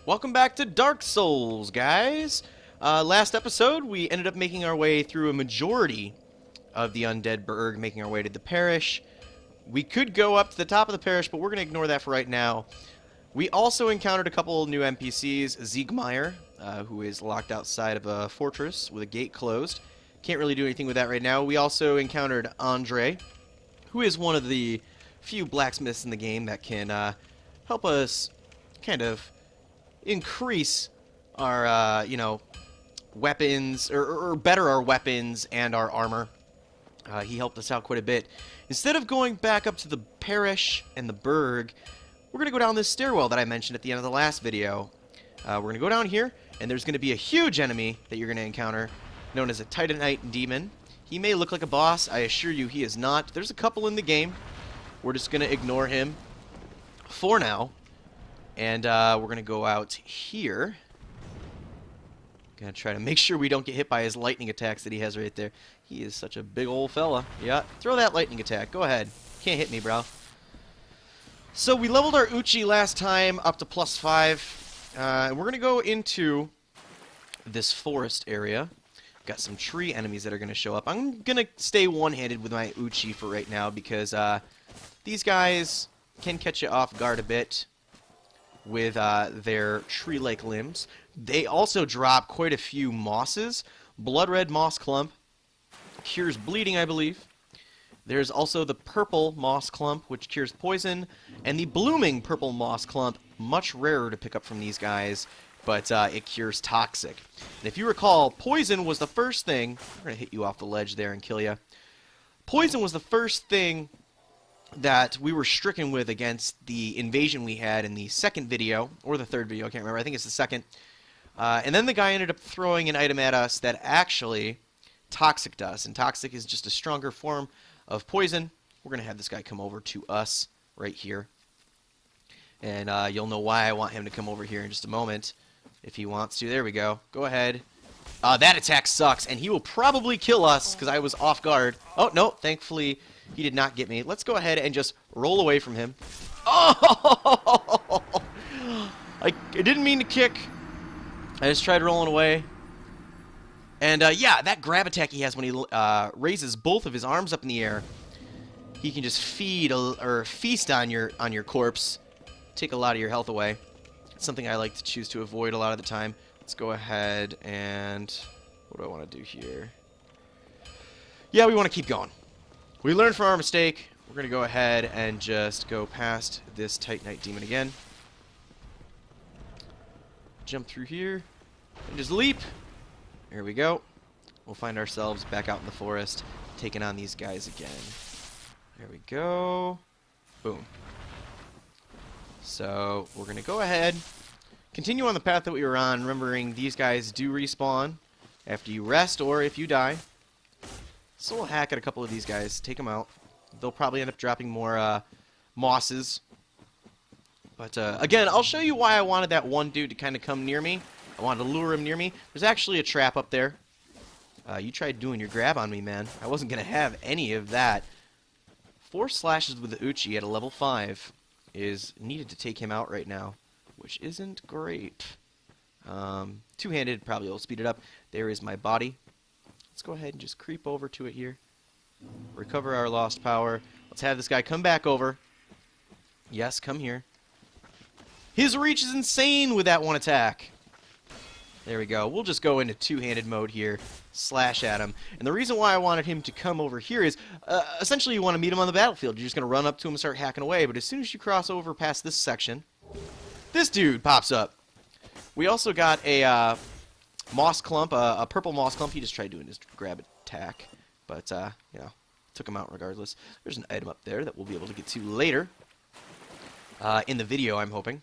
Welcome back to Dark Souls, guys. Last episode, we ended up making our way through a majority of the Undead Burg, making our way to the parish. We could go up to the top of the parish, but we're going to ignore that for right now. We also encountered a couple new NPCs, Siegmeyer, who is locked outside of a fortress with a gate closed. Can't really do anything with that right now. We also encountered Andre, who is one of the few blacksmiths in the game that can help us kind of increase our, weapons, or better our weapons and our armor. He helped us out quite a bit. Instead of going back up to the parish and the burg, we're going to go down this stairwell that I mentioned at the end of the last video. We're going to go down here, and there's going to be a huge enemy that you're going to encounter, known as a Titanite demon. He may look like a boss. I assure you he is not. There's a couple in the game. We're just going to ignore him for now. And we're going to go out here. Going to try to make sure we don't get hit by his lightning attacks that he has right there. He is such a big old fella. Yeah, throw that lightning attack. Go ahead. Can't hit me, bro. So we leveled our Uchi last time up to +5. We're going to go into this forest area. Got some tree enemies that are going to show up. I'm going to stay one-handed with my Uchi for right now because these guys can catch you off guard a bit with their tree-like limbs. They also drop quite a few mosses. Blood red moss clump cures bleeding, I believe. There's also the purple moss clump, which cures poison, and the blooming purple moss clump, much rarer to pick up from these guys, but it cures toxic. And if you recall, poison was the first thing. I'm going to hit you off the ledge there and kill you. Poison was the first thing that we were stricken with against the invasion we had in the second video, or the third video, I can't remember, I think it's the second. And then the guy ended up throwing an item at us that actually toxiced us, and toxic is just a stronger form of poison. We're going to have this guy come over to us right here. And you'll know why I want him to come over here in just a moment, if he wants to. There we go. Go ahead. That attack sucks, and he will probably kill us, because I was off guard. Oh, no, thankfully he did not get me. Let's go ahead and just roll away from him. Oh! I didn't mean to kick. I just tried rolling away. And, yeah, that grab attack he has when he raises both of his arms up in the air, he can just feast on your corpse, take a lot of your health away. It's something I like to choose to avoid a lot of the time. Let's go ahead and... what do I want to do here? Yeah, we want to keep going. We learned from our mistake. We're going to go ahead and just go past this Titanite demon again. Jump through here. And just leap. There we go. We'll find ourselves back out in the forest, taking on these guys again. There we go. Boom. So, we're going to go ahead, continue on the path that we were on, remembering these guys do respawn after you rest or if you die. So we'll hack at a couple of these guys, take them out. They'll probably end up dropping more mosses. But again, I'll show you why I wanted that one dude to kind of come near me. I wanted to lure him near me. There's actually a trap up there. You tried doing your grab on me, man. I wasn't going to have any of that. 4 slashes with the Uchi at a level 5 is needed to take him out right now, which isn't great. Two-handed probably will speed it up. There is my body. Let's go ahead and just creep over to it here. Recover our lost power. Let's have this guy come back over. Yes, come here. His reach is insane with that one attack. There we go. We'll just go into two-handed mode here. Slash at him. And the reason why I wanted him to come over here is, essentially you want to meet him on the battlefield. You're just going to run up to him and start hacking away. But as soon as you cross over past this section, this dude pops up. We also got a moss clump, a purple moss clump. He just tried doing his grab attack. But, took him out regardless. There's an item up there that we'll be able to get to later. In the video, I'm hoping.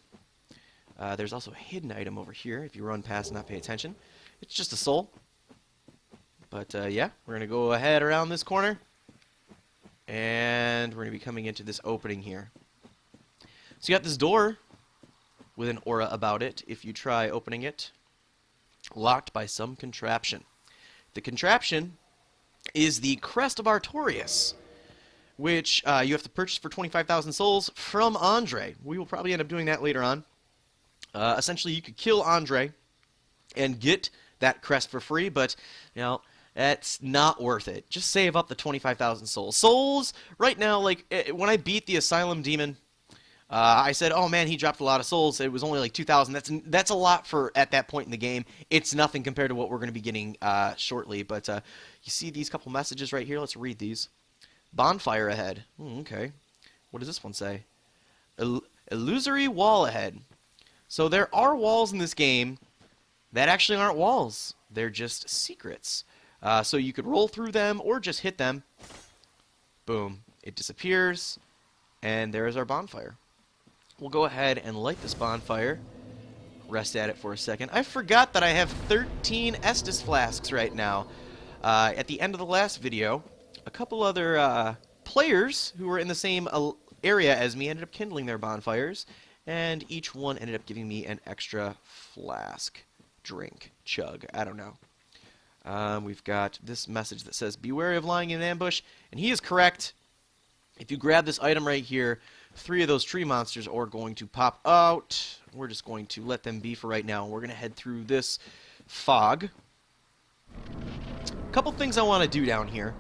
There's also a hidden item over here if you run past and not pay attention. It's just a soul. But, yeah, we're going to go ahead around this corner. And we're going to be coming into this opening here. So you got this door with an aura about it. If you try opening it, locked by some contraption. The contraption is the Crest of Artorias, which you have to purchase for 25,000 souls from Andre. We will probably end up doing that later on. Essentially, you could kill Andre and get that crest for free, but, you know, that's not worth it. Just save up the 25,000 souls. Souls, right now, like, when I beat the Asylum Demon, I said, oh man, he dropped a lot of souls. It was only like 2,000. That's a lot for at that point in the game. It's nothing compared to what we're going to be getting shortly. But you see these couple messages right here? Let's read these. Bonfire ahead. Okay. What does this one say? Illusory wall ahead. So there are walls in this game that actually aren't walls. They're just secrets. So you could roll through them or just hit them. Boom. It disappears. And there's our bonfire. We'll go ahead and light this bonfire. Rest at it for a second. I forgot that I have 13 Estus flasks right now. At the end of the last video, a couple other players who were in the same area as me ended up kindling their bonfires, and each one ended up giving me an extra flask. Drink. Chug. I don't know. We've got this message that says, be wary of lying in ambush, and he is correct. If you grab this item right here, 3 of those tree monsters are going to pop out. We're just going to let them be for right now. We're going to head through this fog. A couple things I want to do down here.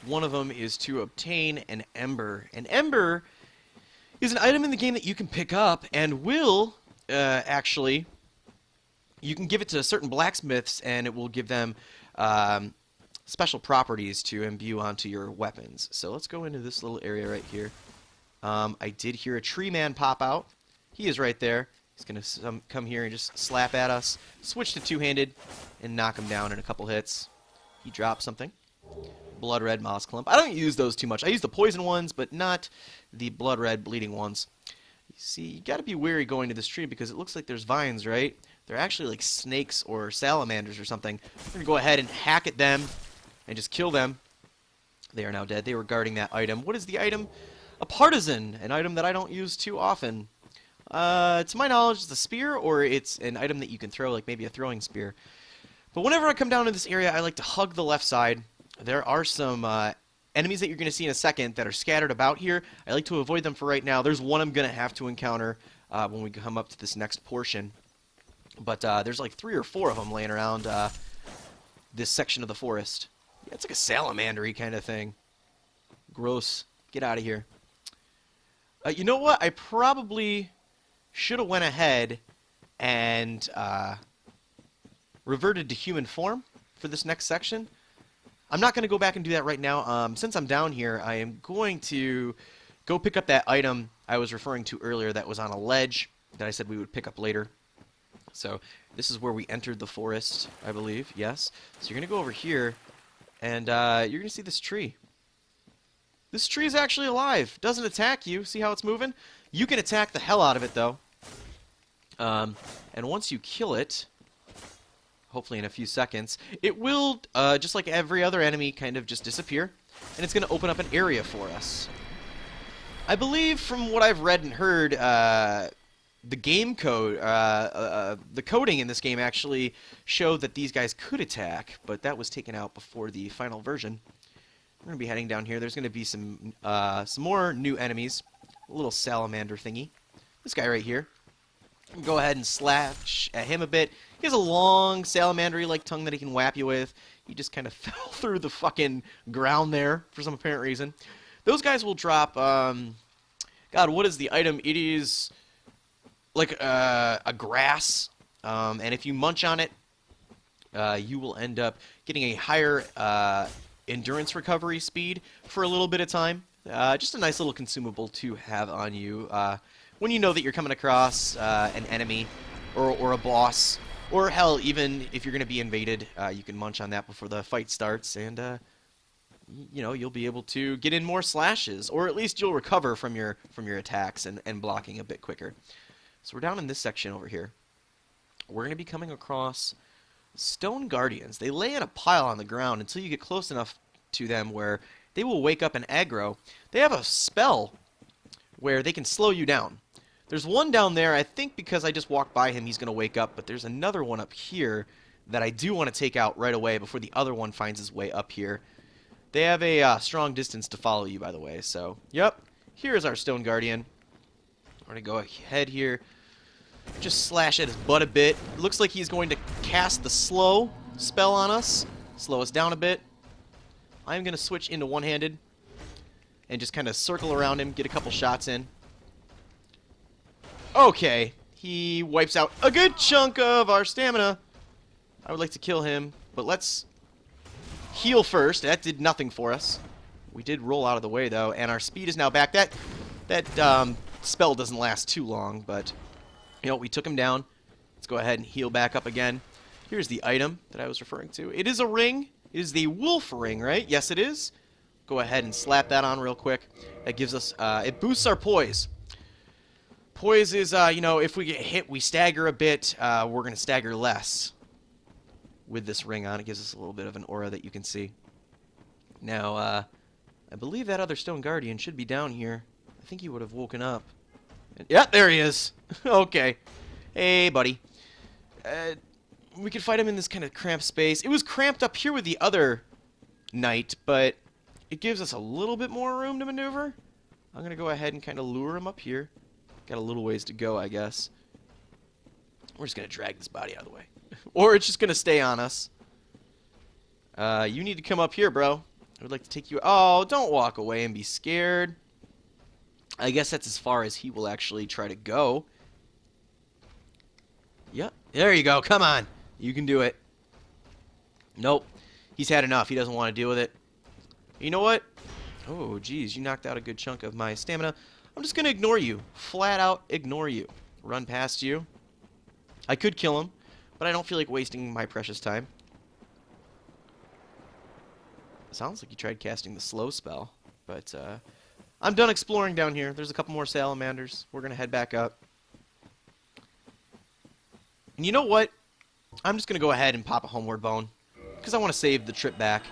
One of them is to obtain an ember. An ember is an item in the game that you can pick up and will actually, you can give it to certain blacksmiths and it will give them special properties to imbue onto your weapons. So let's go into this little area right here. I did hear a tree man pop out. He is right there. He's going to come here and just slap at us. Switch to two-handed and knock him down in a couple hits. He dropped something. Blood red moss clump. I don't use those too much. I use the poison ones, but not the blood red bleeding ones. You see, you got to be wary going to this tree because it looks like there's vines, right? They're actually like snakes or salamanders or something. We're going to go ahead and hack at them and just kill them. They are now dead. They were guarding that item. What is the item? A partisan, an item that I don't use too often. To my knowledge, it's a spear, or it's an item that you can throw, like maybe a throwing spear. But whenever I come down to this area, I like to hug the left side. There are some enemies that you're going to see in a second that are scattered about here. I like to avoid them for right now. There's one I'm going to have to encounter when we come up to this next portion. But there's like 3 or 4 of them laying around this section of the forest. Yeah, it's like a salamandery kind of thing. Gross. Get out of here. You know what? I probably should have went ahead and reverted to human form for this next section. I'm not going to go back and do that right now. Since I'm down here, I am going to go pick up that item I was referring to earlier that was on a ledge that I said we would pick up later. So this is where we entered the forest, I believe. Yes. So you're going to go over here, and you're going to see this tree. This tree is actually alive. Doesn't attack you. See how it's moving? You can attack the hell out of it, though. And once you kill it, hopefully in a few seconds, it will, just like every other enemy, kind of just disappear. And it's going to open up an area for us. I believe from what I've read and heard, the game code, the coding in this game actually showed that these guys could attack, but that was taken out before the final version. We're going to be heading down here. There's going to be some more new enemies. A little salamander thingy. This guy right here. Go ahead and slash at him a bit. He has a long salamandery-like tongue that he can whap you with. He just kind of fell through the fucking ground there for some apparent reason. Those guys will drop, God, what is the item? It is like a grass, and if you munch on it, you will end up getting a higher endurance recovery speed for a little bit of time. Just a nice little consumable to have on you when you know that you're coming across an enemy or a boss, or hell, even if you're going to be invaded, you can munch on that before the fight starts, and you know, you'll be able to get in more slashes, or at least you'll recover from your attacks and blocking a bit quicker. So we're down in this section over here. We're going to be coming across stone guardians. They lay in a pile on the ground until you get close enough to them where they will wake up and aggro. They have a spell where they can slow you down. There's one down there, I think because I just walked by him, he's going to wake up, but there's another one up here that I do want to take out right away before the other one finds his way up here. They have a strong distance to follow you, by the way, so, yep, here is our stone guardian. We're going to go ahead here. Just slash at his butt a bit. Looks like he's going to cast the slow spell on us. Slow us down a bit. I'm going to switch into one-handed and just kind of circle around him, get a couple shots in. Okay. He wipes out a good chunk of our stamina. I would like to kill him, but let's heal first. That did nothing for us. We did roll out of the way, though, and our speed is now back. That spell doesn't last too long, but, you know, we took him down. Let's go ahead and heal back up again. Here's the item that I was referring to. It is a ring. It is the wolf ring, right? Yes, it is. Go ahead and slap that on real quick. That gives us, it boosts our poise. Poise is, you know, if we get hit, we stagger a bit. We're going to stagger less with this ring on. It gives us a little bit of an aura that you can see. Now, I believe that other Stone Guardian should be down here. I think he would have woken up. Yeah, there he is. Okay. Hey, buddy. We could fight him in this kind of cramped space. It was cramped up here with the other knight, but it gives us a little bit more room to maneuver. I'm going to go ahead and kind of lure him up here. Got a little ways to go, I guess. We're just going to drag this body out of the way. Or it's just going to stay on us. You need to come up here, bro. I would like to take you... Oh, don't walk away and be scared. I guess that's as far as he will actually try to go. Yep. There you go. Come on. You can do it. Nope. He's had enough. He doesn't want to deal with it. You know what? Oh, geez. You knocked out a good chunk of my stamina. I'm just going to ignore you. Flat out ignore you. Run past you. I could kill him, but I don't feel like wasting my precious time. Sounds like you tried casting the slow spell, but I'm done exploring down here. There's a couple more salamanders. We're going to head back up. And you know what? I'm just going to go ahead and pop a homeward bone because I want to save the trip back.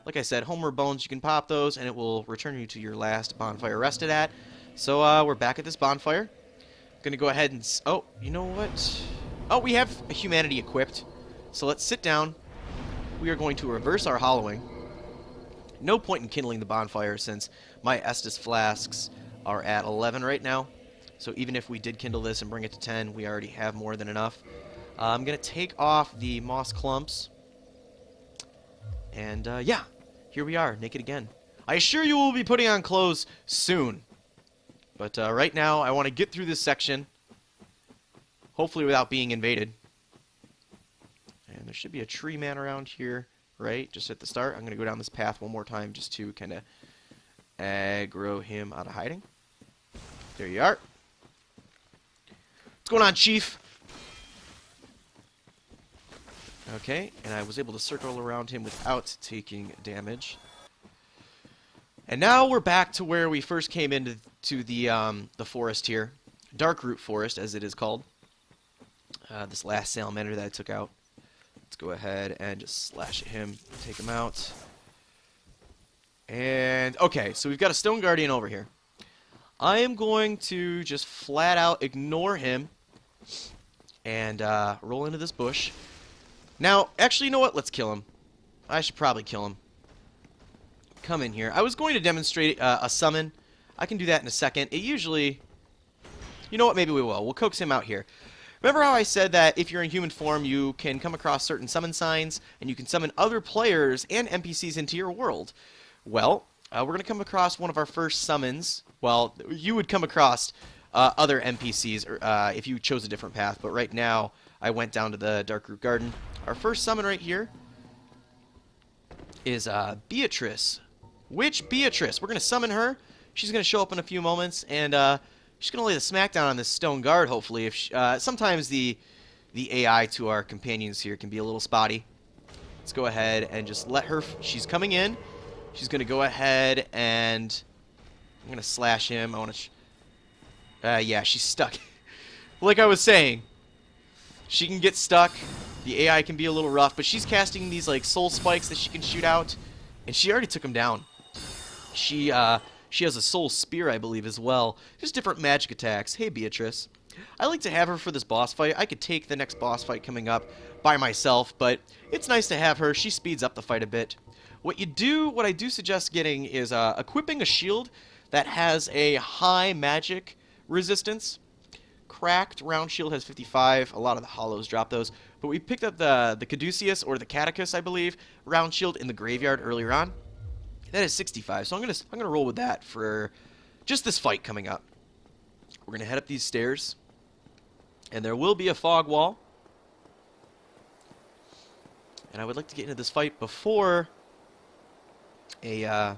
Like I said, homeward bones, you can pop those and it will return you to your last bonfire rested at. So we're back at this bonfire. Going to go ahead and... Oh, you know what? Oh, we have humanity equipped. So let's sit down. We are going to reverse our hollowing. No point in kindling the bonfire since my Estus flasks are at 11 right now. So even if we did kindle this and bring it to 10, we already have more than enough. I'm going to take off the moss clumps. And yeah, here we are, naked again. I assure you we'll be putting on clothes soon. But right now, I want to get through this section. Hopefully without being invaded. And there should be a tree man around here. Right, just at the start. I'm going to go down this path one more time just to kind of aggro him out of hiding. There you are. What's going on, Chief? Okay, and I was able to circle around him without taking damage. And now we're back to where we first came into the forest here. Darkroot Forest, as it is called. This last salamander that I took out. Let's go ahead and just slash at him, take him out. And, okay, so we've got a Stone Guardian over here. I am going to just flat out ignore him and roll into this bush. Now, actually, you know what? Let's kill him. I should probably kill him. Come in here. I was going to demonstrate a summon. I can do that in a second. It usually... You know what? Maybe we will. We'll coax him out here. Remember how I said that if you're in human form, you can come across certain summon signs, and you can summon other players and NPCs into your world? Well, we're going to come across one of our first summons. Well, you would come across other NPCs if you chose a different path, but right now, I went down to the Darkroot Garden. Our first summon right here is Beatrice. Which Beatrice? We're going to summon her. She's going to show up in a few moments, and... she's going to lay the smackdown on this stone guard, hopefully. If she, sometimes the AI to our companions here can be a little spotty. Let's go ahead and just let her... She's coming in. She's going to go ahead and... I'm going to slash him. I want to... yeah, she's stuck. Like I was saying, she can get stuck. The AI can be a little rough, but she's casting these like soul spikes that she can shoot out. And she already took him down. She has a soul spear, I believe, as well. Just different magic attacks. Hey, Beatrice. I like to have her for this boss fight. I could take the next boss fight coming up by myself, but it's nice to have her. She speeds up the fight a bit. What I do suggest getting is equipping a shield that has a high magic resistance. Cracked round shield has 55. A lot of the hollows drop those. But we picked up the Caduceus, or the Catechus, I believe, round shield in the graveyard earlier on. That is 65. So I'm gonna roll with that for just this fight coming up. We're gonna head up these stairs, and there will be a fog wall. And I would like to get into this fight before a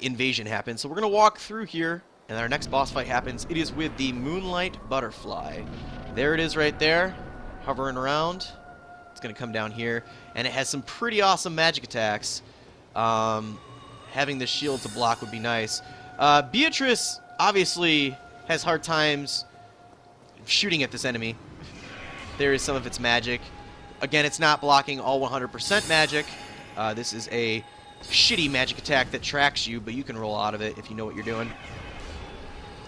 invasion happens. So we're gonna walk through here. And our next boss fight happens. It is with the Moonlight Butterfly. There it is right there, hovering around. It's going to come down here. And it has some pretty awesome magic attacks. Having the shield to block would be nice. Beatrice obviously has hard times shooting at this enemy. There is some of its magic. Again, it's not blocking all 100% magic. This is a shitty magic attack that tracks you, but you can roll out of it if you know what you're doing.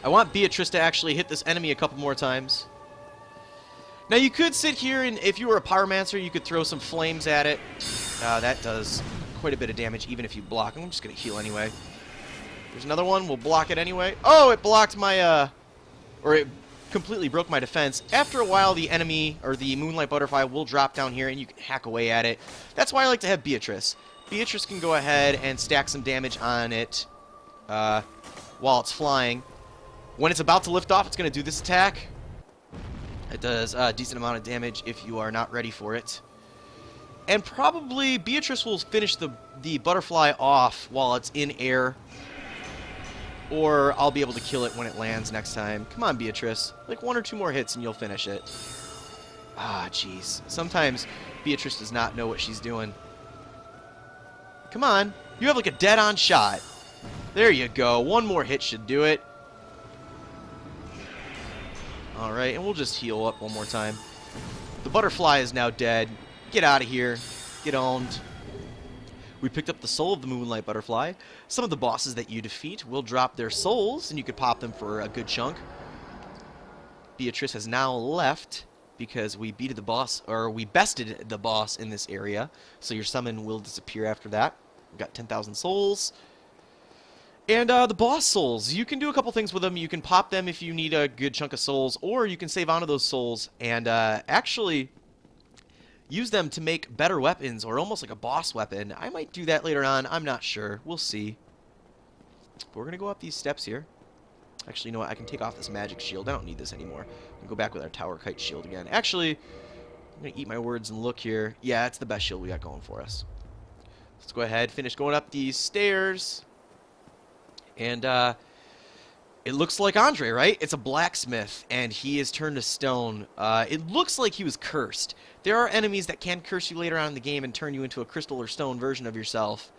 I want Beatrice to actually hit this enemy a couple more times. Now you could sit here and if you were a Pyromancer, you could throw some flames at it. That does quite a bit of damage even if you block. I'm just going to heal anyway. There's another one. We'll block it anyway. Oh, it blocked my, or it completely broke my defense. After a while, the enemy, or the Moonlight Butterfly, will drop down here and you can hack away at it. That's why I like to have Beatrice. Beatrice can go ahead and stack some damage on it while it's flying. When it's about to lift off, it's going to do this attack. It does a decent amount of damage if you are not ready for it. And probably Beatrice will finish the butterfly off while it's in air. Or I'll be able to kill it when it lands next time. Come on, Beatrice. Like 1 or 2 more hits and you'll finish it. Ah, jeez. Sometimes Beatrice does not know what she's doing. Come on. You have like a dead-on shot. There you go. 1 more hit should do it. Alright, and we'll just heal up 1 more time. The butterfly is now dead. Get out of here. Get owned. We picked up the soul of the Moonlight Butterfly. Some of the bosses that you defeat will drop their souls, and you could pop them for a good chunk. Beatrice has now left because we beat the boss, or we bested the boss in this area. So your summon will disappear after that. We've got 10,000 souls. And the boss souls, you can do a couple things with them. You can pop them if you need a good chunk of souls, or you can save onto those souls and actually use them to make better weapons, or almost like a boss weapon. I might do that later on. I'm not sure. We'll see. But we're going to go up these steps here. Actually, you know what? I can take off this magic shield. I don't need this anymore. We can go back with our Tower Kite shield again. Actually, I'm going to eat my words and look here. Yeah, it's the best shield we got going for us. Let's go ahead, finish going up these stairs. And it looks like Andre, right? It's a blacksmith, and he is turned to stone. It looks like he was cursed. There are enemies that can curse you later on in the game and turn you into a crystal or stone version of yourself.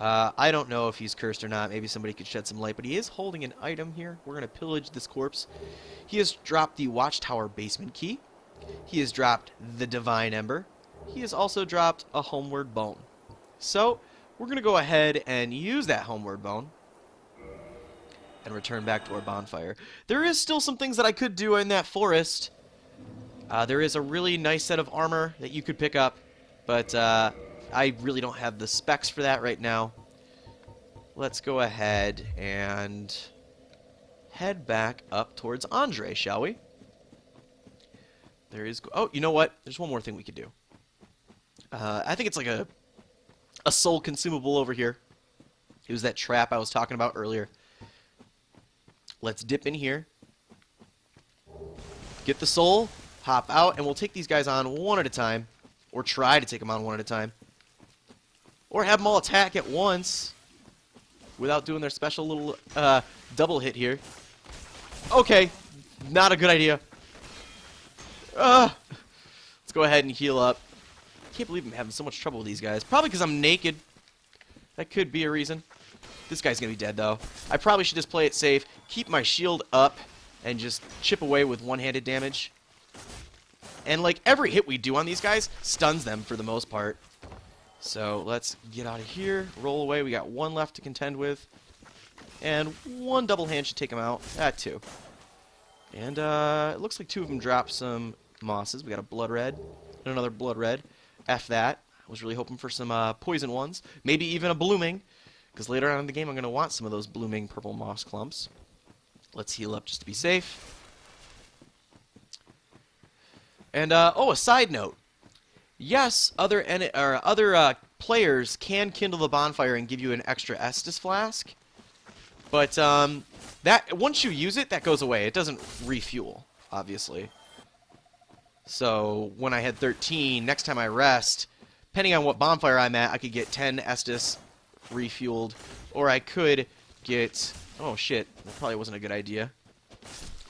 I don't know if he's cursed or not. Maybe somebody could shed some light, but he is holding an item here. We're going to pillage this corpse. He has dropped the Watchtower basement key. He has dropped the Divine Ember. He has also dropped a Homeward Bone. So, we're going to go ahead and use that Homeward Bone and return back to our bonfire. There is still some things that I could do in that forest. There is a really nice set of armor that you could pick up, but I really don't have the specs for that right now. Let's go ahead and head back up towards Andre, shall we? There is... Oh, you know what? There's one more thing we could do. I think it's like a soul consumable over here. It was that trap I was talking about earlier. Let's dip in here, get the soul, hop out, and we'll take these guys on 1 at a time, or try to take them on 1 at a time, or have them all attack at once without doing their special little double hit here. Okay, not a good idea. Let's go ahead and heal up. I can't believe I'm having so much trouble with these guys. Probably because I'm naked. That could be a reason. This guy's going to be dead, though. I probably should just play it safe, keep my shield up, and just chip away with one-handed damage. And, like, every hit we do on these guys stuns them for the most part. So, let's get out of here, roll away. We got 1 left to contend with. And 1 double hand should take them out. 2. And, it looks like 2 of them dropped some mosses. We got a blood red and another blood red. F that. I was really hoping for some poison ones. Maybe even a blooming. because later on in the game I'm going to want some of those blooming purple moss clumps. Let's heal up just to be safe. And, oh, a side note. Yes, other players can kindle the bonfire and give you an extra Estus flask. But, that once you use it, that goes away. It doesn't refuel, obviously. So, when I had 13, next time I rest, depending on what bonfire I'm at, I could get 10 Estus refueled. Or I could get... Oh, shit. That probably wasn't a good idea.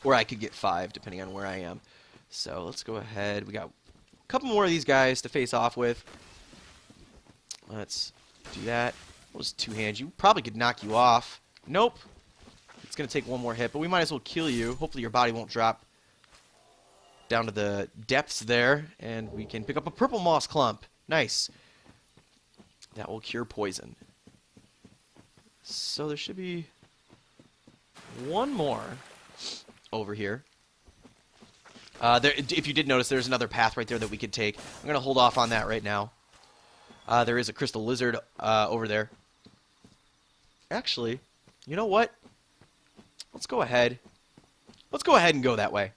Or I could get 5, depending on where I am. So, let's go ahead. We got a couple more of these guys to face off with. Let's do that. We'll just two-hand you. Probably could knock you off. Nope. It's going to take one more hit, but we might as well kill you. Hopefully your body won't drop down to the depths there, and we can pick up a purple moss clump. Nice. That will cure poison. So there should be one more over here. If you did notice, there's another path right there that we could take. I'm going to hold off on that right now. There is a crystal lizard over there. Actually, you know what? Let's go ahead. Let's go ahead and go that way.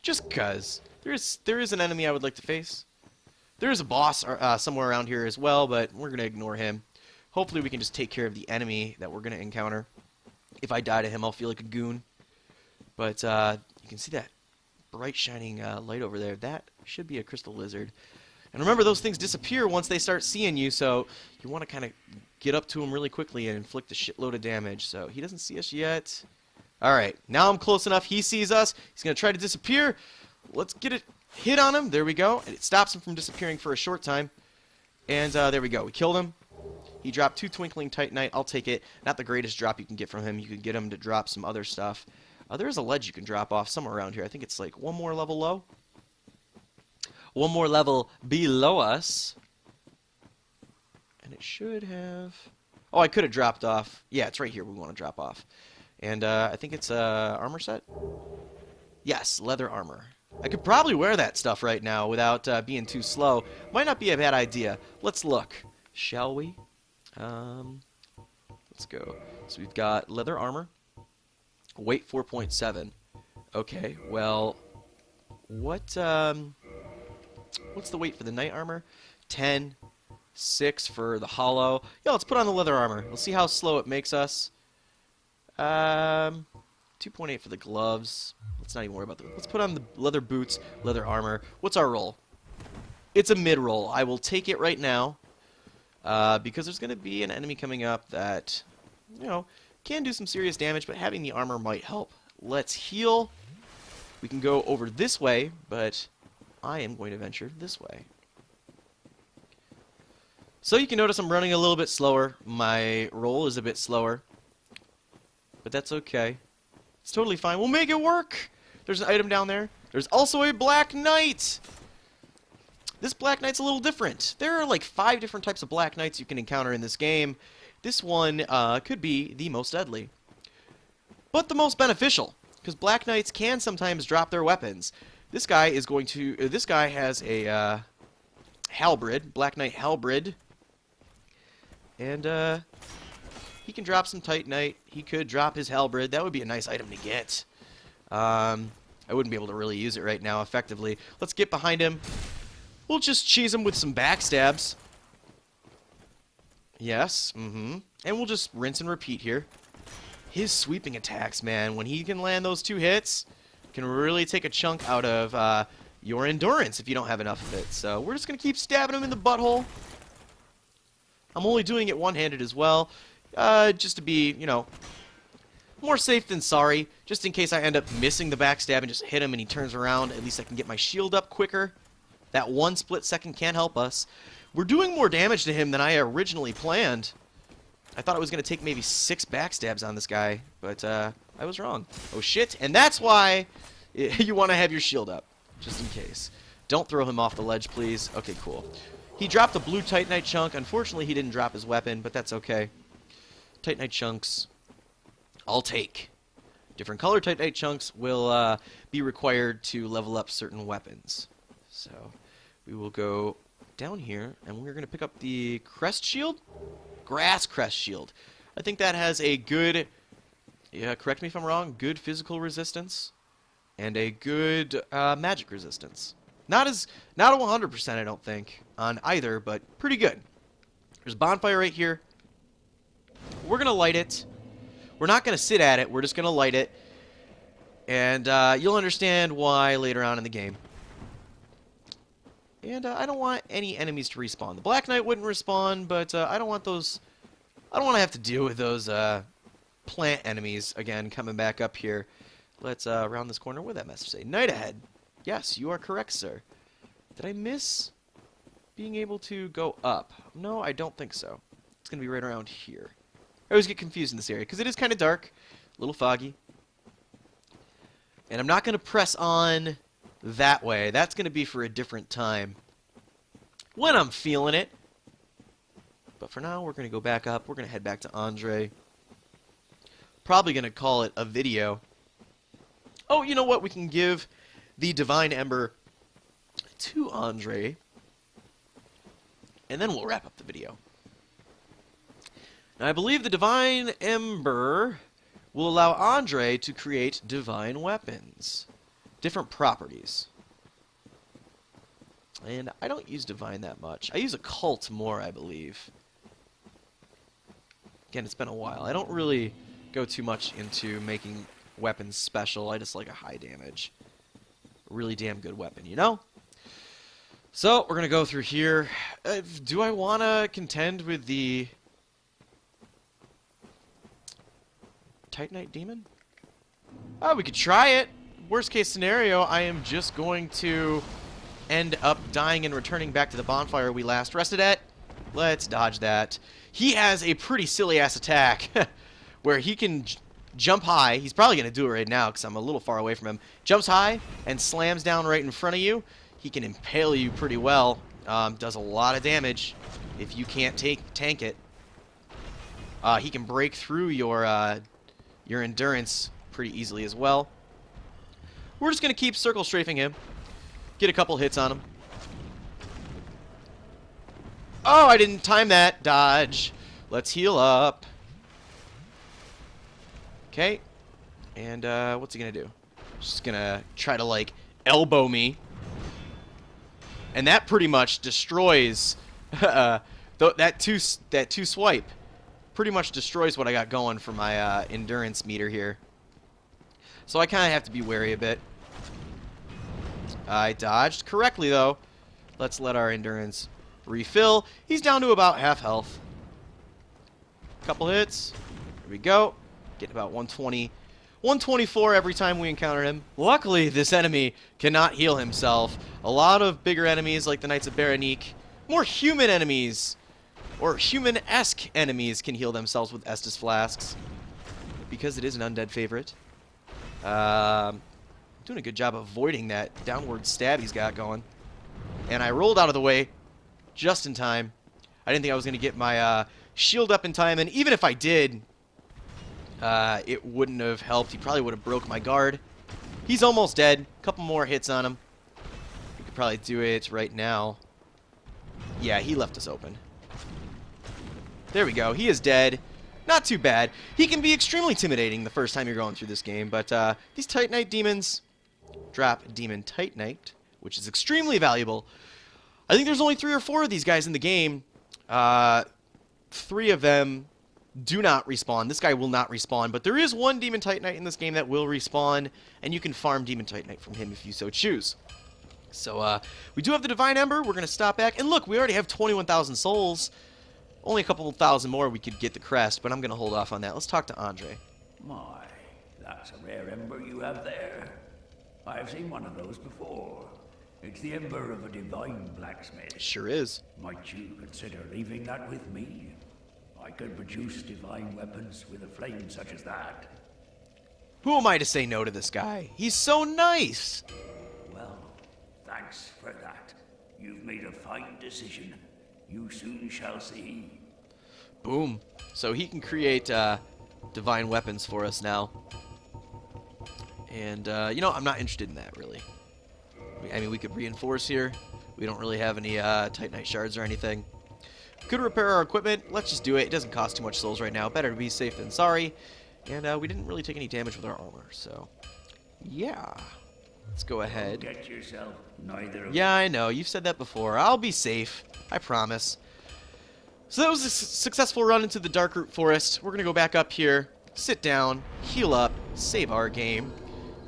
Just because. There is an enemy I would like to face. There is a boss somewhere around here as well, but we're going to ignore him. Hopefully we can just take care of the enemy that we're going to encounter. If I die to him, I'll feel like a goon. But you can see that bright shining light over there. That should be a crystal lizard. And remember, those things disappear once they start seeing you, so you want to kind of get up to him really quickly and inflict a shitload of damage. So he doesn't see us yet. Alright, now I'm close enough. He sees us. He's going to try to disappear. Let's get a hit on him. There we go. And it stops him from disappearing for a short time. And there we go. We killed him. He dropped 2 Twinkling Titanite. I'll take it. Not the greatest drop you can get from him. You can get him to drop some other stuff. There is a ledge you can drop off somewhere around here. I think it's like one more level low. One more level below us. And it should have... Oh, I could have dropped off. Yeah, it's right here we want to drop off. And I think it's a armor set? Yes, leather armor. I could probably wear that stuff right now without being too slow. Might not be a bad idea. Let's look, shall we? Let's go. So we've got leather armor. Weight 4.7. Okay, well, what's the weight for the knight armor? 10. 6 for the hollow. Yeah, let's put on the leather armor. We'll see how slow it makes us. 2.8 for the gloves. Let's not even worry about them. Let's put on the leather boots, leather armor. What's our roll? It's a mid-roll. I will take it right now because there's going to be an enemy coming up that, you know, can do some serious damage, but having the armor might help. Let's heal. We can go over this way, but I am going to venture this way. So you can notice I'm running a little bit slower. My roll is a bit slower, but that's okay. It's totally fine. We'll make it work. There's an item down there. There's also a Black Knight. This Black Knight's a little different. There are like 5 different types of Black Knights you can encounter in this game. This one could be the most deadly, but the most beneficial, because Black Knights can sometimes drop their weapons. This guy is going to. This guy has a halberd, Black Knight halberd, and he can drop some Titanite. He could drop his halberd. That would be a nice item to get. I wouldn't be able to really use it right now effectively. Let's get behind him. We'll just cheese him with some backstabs. Yes, and we'll just rinse and repeat here. His sweeping attacks, man, when he can land those 2 hits, can really take a chunk out of your endurance if you don't have enough of it. So we're just going to keep stabbing him in the butthole. I'm only doing it one-handed as well, just to be, you know, more safe than sorry. Just in case I end up missing the backstab and just hit him and he turns around, at least I can get my shield up quicker. That 1 split second can help us. We're doing more damage to him than I originally planned. I thought it was going to take maybe 6 backstabs on this guy, but I was wrong. Oh shit, and that's why you want to have your shield up, just in case. Don't throw him off the ledge, please. Okay, cool. He dropped a blue Titanite chunk. Unfortunately, he didn't drop his weapon, but that's okay. Titanite chunks, I'll take. Different color Titanite chunks will be required to level up certain weapons. So we will go down here, and we're going to pick up the crest shield. Grass Crest Shield. I think that has a good, correct me if I'm wrong, good physical resistance and a good magic resistance. Not a 100%, I don't think, on either, but pretty good. There's a bonfire right here. We're going to light it. We're not going to sit at it. We're just going to light it. And you'll understand why later on in the game. And I don't want any enemies to respawn. The Black Knight wouldn't respawn, but I don't want those... I don't want to have to deal with those plant enemies again coming back up here. Let's round this corner. What did that message say? Night ahead. Yes, you are correct, sir. Did I miss being able to go up? No, I don't think so. It's going to be right around here. I always get confused in this area because it is kind of dark, a little foggy. And I'm not going to press on that way. That's going to be for a different time when I'm feeling it. But for now, we're going to go back up. We're going to head back to Andre. Probably going to call it a video. Oh, you know what? We can give the Divine Ember to Andre. And then we'll wrap up the video. Now, I believe the Divine Ember will allow Andre to create divine weapons. Different properties. And I don't use divine that much. I use occult more, I believe. Again, it's been a while. I don't really go too much into making weapons special. I just like a high damage. Really damn good weapon, you know? So, we're going to go through here. Do I want to contend with the Titanite Demon? Oh, we could try it. Worst case scenario, I am just going to end up dying and returning back to the bonfire we last rested at. Let's dodge that. He has a pretty silly-ass attack where he can jump high. He's probably going to do it right now because I'm a little far away from him. Jumps high and slams down right in front of you. He can impale you pretty well. Does a lot of damage if you can't tank it. He can break through your endurance pretty easily as well. We're just going to keep circle strafing him. Get a couple hits on him. Oh, I didn't time that. Dodge. Let's heal up. Okay. And what's he going to do? Just going to try to, like, elbow me. And that pretty much destroys that two swipe. Pretty much destroys what I got going for my endurance meter here. So I kind of have to be wary a bit. I dodged correctly, though. Let's let our endurance refill. He's down to about half health. Couple hits. Here we go. Getting about 120. 124 every time we encounter him. Luckily, this enemy cannot heal himself. A lot of bigger enemies, like the Knights of Berenique, more human enemies, or human-esque enemies, can heal themselves with Estus Flasks. Because it is an undead favorite. Doing a good job avoiding that downward stab he's got going. And I rolled out of the way just in time. I didn't think I was going to get my shield up in time, and even if I did, it wouldn't have helped. He probably would have broke my guard. He's almost dead. A couple more hits on him. We could probably do it right now. Yeah, he left us open. There we go. He is dead. Not too bad. He can be extremely intimidating the first time you're going through this game, but these Titanite demons drop Demon Titanite, which is extremely valuable. I think there's only 3 or 4 of these guys in the game. 3 of them do not respawn. This guy will not respawn, but there is one Demon Titanite in this game that will respawn, and you can farm Demon Titanite from him if you so choose. So, we do have the Divine Ember. We're going to stop back. And look, we already have 21,000 souls. Only a couple thousand more we could get the crest, but I'm going to hold off on that. Let's talk to Andre. My, that's a rare ember you have there. I've seen one of those before. It's the ember of a divine blacksmith. It sure is. Might you consider leaving that with me? I could produce divine weapons with a flame such as that. Who am I to say no to this guy? He's so nice. Well, thanks for that. You've made a fine decision. You soon shall see. Boom. So he can create divine weapons for us now. And, you know, I'm not interested in that, really. I mean, we could reinforce here. We don't really have any Titanite shards or anything. Could repair our equipment. Let's just do it. It doesn't cost too much souls right now. Better to be safe than sorry. And we didn't really take any damage with our armor, so yeah. Let's go ahead. Get yourself, neither of Yeah, I know. You've said that before. I'll be safe. I promise. So that was a successful run into the Darkroot Forest. We're going to go back up here, sit down, heal up, save our game.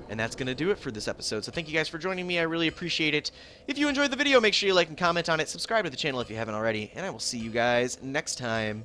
And that's going to do it for this episode. So thank you guys for joining me. I really appreciate it. If you enjoyed the video, make sure you like and comment on it. Subscribe to the channel if you haven't already. And I will see you guys next time.